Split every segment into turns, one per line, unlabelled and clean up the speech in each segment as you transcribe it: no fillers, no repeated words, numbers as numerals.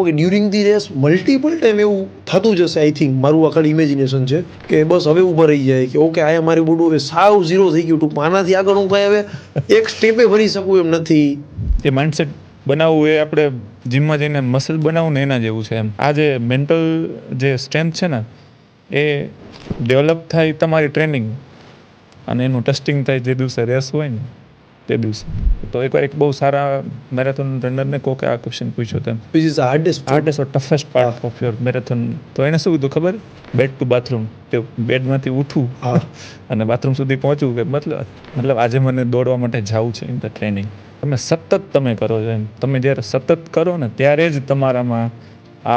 Okay during the race multiple time એવું થતું જશે. આઈ થિંક મારું આખર ઇમેજિનેશન છે કે બસ હવે ઊભા રહી જાય કે ઓકે આ મારી બોડું હવે સાવ ઝીરો થઈ ગયું ટૂંકમાં, આનાથી આગળ હું કાંઈ હવે એક સ્ટેપે ભરી શકું એમ નથી.
એ માઇન્ડસેટ બનાવવું એ આપણે જીમમાં જઈને મસલ બનાવવું ને એના જેવું છે એમ. આ જે મેન્ટલ જે સ્ટ્રેન્થ છે ને એ ડેવલપ થાય તમારી ટ્રેનિંગ અને એનું ટેસ્ટિંગ થાય જે દિવસે રેસ હોય ને તે દિવસે. તો એકવાર એક બહુ સારા મેરેથોન રનરને કોકે આ ક્વેશ્ચન પૂછ્યો તેમ,
which is hardest
or toughest part of your marathon. તો એને શું કીધું ખબર? બેડ ટુ બાથરૂમ, કે બેડમાંથી ઉઠવું અને બાથરૂમ સુધી પહોંચવું. કે મતલબ આજે મને દોડવા માટે જવું છે ઇન ધ ટ્રેનિંગ. તમે સતત તમે કરો છો એમ. તમે જ્યારે સતત કરો ને ત્યારે જ તમારામાં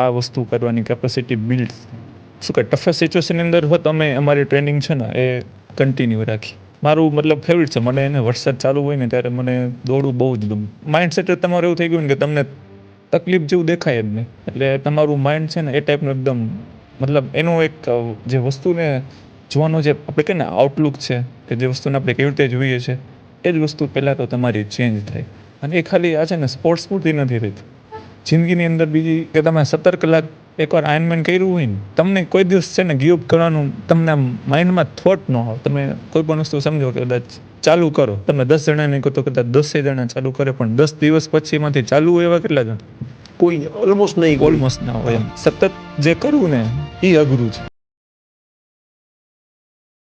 આ વસ્તુ કરવાની કેપેસિટી બિલ્ડ. શું કહે, ટફેસ્ટ સિચ્યુએશનની અંદર હો તમે અમારી ટ્રેનિંગ છે ને એ કન્ટિન્યુ રાખી. મારું મતલબ ફેવરિટ છે. મને એને વરસાદ ચાલુ હોય ને ત્યારે મને દોડવું બહુ જ ગમે. માઇન્ડસેટ તમારું એવું થઈ ગયું ને કે તમને તકલીફ જેવું દેખાય જ નહીં. એટલે તમારું માઇન્ડ છે ને એ ટાઈપનું એકદમ, મતલબ એનું એક જે વસ્તુને જોવાનો જે આપણે કહીએ ને આઉટલુક છે, કે જે વસ્તુને આપણે કેવી રીતે જોઈએ છીએ એ જ વસ્તુ પહેલાં તો તમારી ચેન્જ થાય. અને એ ખાલી આ છે ને સ્પોર્ટ્સ પૂરતી નથી રહેતી. જિંદગીની અંદર બીજી કે તમે 17 કલાક એકવાર આયર્નમેન કર્યું હોય ને, તમને કોઈ દિવસ છે ને ગીવ અપ કરવાનું તમને માઇન્ડમાં થોટ ન આવે. તમે કોઈ પણ વસ્તુ સમજો કે કદાચ ચાલુ કરો, તમે 10 જણાને કહો તો કદાચ 10 જણા ચાલુ કરે, પણ 10 દિવસ પછી એમાંથી ચાલુ હોય એવા કેટલા જણા?
કોઈ ઓલમોસ્ટ નહીં.
ઓલમોસ્ટ ના હોય એમ. સતત જે કરવું ને એ અઘરું છે.